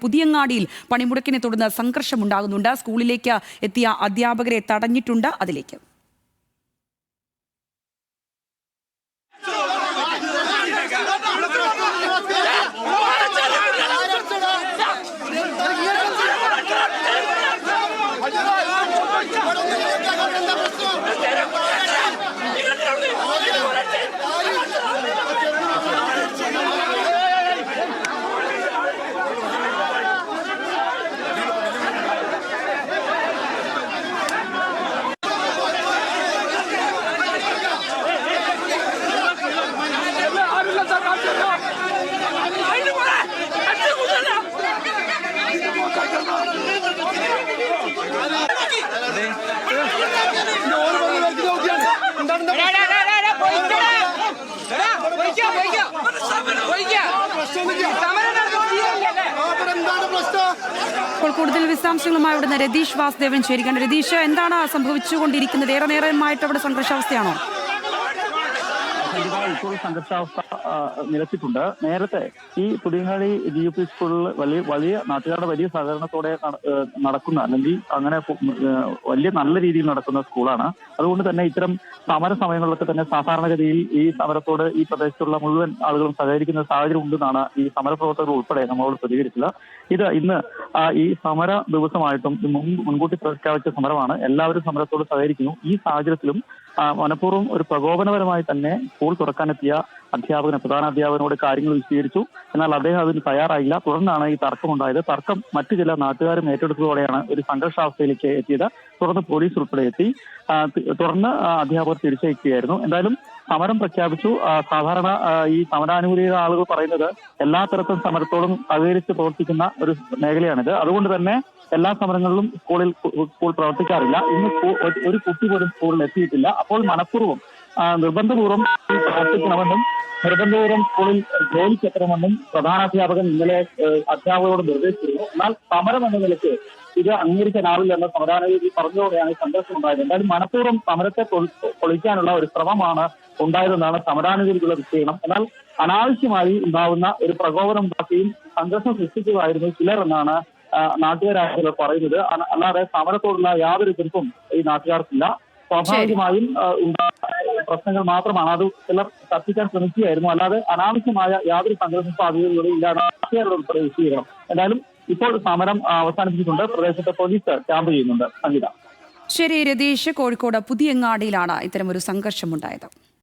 പുതിയങ്ങാടിയിൽ പണിമുടക്കിനെ തുടർന്ന് സംഘർഷമുണ്ടാകുന്നുണ്ട്. സ്കൂളിലേക്ക് എത്തിയ അധ്യാപകരെ തടഞ്ഞിട്ടുണ്ട്. അതിലേക്ക് കൂടുതൽ വിശദാംശങ്ങളുമായി അവിടുന്ന് രതീഷ് വാസുദേവൻ ചേരുകയാണ്. രതീഷ്, എന്താണ് സംഭവിച്ചുകൊണ്ടിരിക്കുന്നത്? ഏറെ നേരമായിട്ട് അവിടെ സംഘർഷാവസ്ഥയാണോ? ഇപ്പോൾ സംഘർഷാവസ്ഥ നിലച്ചിട്ടുണ്ട്. നേരത്തെ ഈ പുതിയങ്ങാടി GUP സ്കൂളിൽ വലിയ നാട്ടുകാരുടെ വലിയ സഹകരണത്തോടെ നടക്കുന്ന, അല്ലെങ്കിൽ അങ്ങനെ വലിയ നല്ല രീതിയിൽ നടക്കുന്ന സ്കൂളാണ്. അതുകൊണ്ട് തന്നെ ഇത്തരം സമര സമയങ്ങളിലൊക്കെ തന്നെ സാധാരണഗതിയിൽ ഈ സമരത്തോട് ഈ പ്രദേശത്തുള്ള മുഴുവൻ ആളുകളും സഹകരിക്കുന്ന സാഹചര്യം ഉണ്ടെന്നാണ് ഈ സമരപ്രവർത്തകർ ഉൾപ്പെടെ നമ്മളോട് പ്രതികരിച്ചത്. ഇത് ഇന്ന് ഈ സമര ദിവസമായിട്ടും മുൻകൂട്ടി പ്രഖ്യാപിച്ച സമരമാണ്. എല്ലാവരും സമരത്തോട് സഹകരിക്കുന്നു. ഈ സാഹചര്യത്തിലും മനഃപൂർവ്വം ഒരു പ്രകോപനപരമായി തന്നെ സ്കൂൾ തുറക്കാനെത്തിയ പ്രധാന അധ്യാപകനോട് കാര്യങ്ങൾ വിശദീകരിച്ചു. എന്നാൽ അദ്ദേഹം അതിന് തയ്യാറായില്ല. തുടർന്നാണ് ഈ തർക്കമുണ്ടായത്. തർക്കം മറ്റു ചില നാട്ടുകാരും ഏറ്റെടുത്തതോടെയാണ് ഒരു സംഘർഷാവസ്ഥയിലേക്ക് എത്തിയത്. തുടർന്ന് പോലീസ് ഉൾപ്പെടെ എത്തി. തുടർന്ന് അധ്യാപകർ തിരിച്ചയക്കുകയായിരുന്നു. എന്തായാലും സമരം പ്രഖ്യാപിച്ചു. സാധാരണ ഈ സമരാനുകൂലിയുടെ ആളുകൾ പറയുന്നത് എല്ലാ തരത്തിലും സമരത്തോടും സഹകരിച്ച് പ്രവർത്തിക്കുന്ന ഒരു മേഖലയാണിത്. അതുകൊണ്ട് തന്നെ എല്ലാ സമരങ്ങളിലും സ്കൂൾ പ്രവർത്തിക്കാറില്ല. ഇന്ന് ഒരു കുട്ടി പോലും സ്കൂളിൽ എത്തിയിട്ടില്ല. അപ്പോൾ മനഃപൂർവ്വം നിർബന്ധപൂർവ്വം പ്രവർത്തിക്കണമെന്നും നിർബന്ധപൂർവ്വം സ്കൂളിൽ ജോലിക്കെത്തണമെന്നും പ്രധാനാധ്യാപകൻ ഇന്നലെ അധ്യാപകരോട് നിർദ്ദേശിച്ചിരുന്നു. എന്നാൽ സമരം എന്ന നിലയ്ക്ക് ഇത് അംഗീകരിക്കാനാവില്ലെന്ന് സമരാനുകൂലി പറഞ്ഞതോടെയാണ് സംഘർഷം ഉണ്ടായത്. എന്തായാലും മനഃപൂർവ്വം സമരത്തെ പൊളിക്കാനുള്ള ഒരു ശ്രമമാണ് ഉണ്ടായതെന്നാണ് സമരാനുകൂലികളുടെ വിശദീകരണം. എന്നാൽ അനാവശ്യമായി ഉണ്ടാവുന്ന ഒരു പ്രകോപനം ഉണ്ടാക്കുകയും സംഘർഷം സൃഷ്ടിക്കുകയായിരുന്നു ചിലർ എന്നാണ് നാട്ടുകാരായ പറയുന്നത്. അല്ലാതെ സമരത്തോടുള്ള യാതൊരു എതിർപ്പും ഈ നാട്ടുകാർക്കില്ല. സ്വാഭാവികമായും പ്രശ്നങ്ങൾ മാത്രമാണ്. അത് ചിലർ തർക്കിക്കാൻ ശ്രമിക്കുകയായിരുന്നു. അല്ലാതെ അനാവശ്യമായ യാതൊരു സംഘർഷ സാധ്യതകളും ഇല്ലാതെ നാട്ടുകാരുടെ ഉൾപ്പെടെ വിശദീകരണം. എന്തായാലും ഇപ്പോൾ സമരം അവസാനിപ്പിച്ചിട്ടുണ്ട്. പ്രദേശത്ത് പോലീസ് ക്യാമ്പ് ചെയ്യുന്നുണ്ട്. സംഗീത. ശരി രതീഷ്, കോഴിക്കോട് പുതിയങ്ങാടിയിലാണ് ഇത്തരമൊരു സംഘർഷമുണ്ടായത്.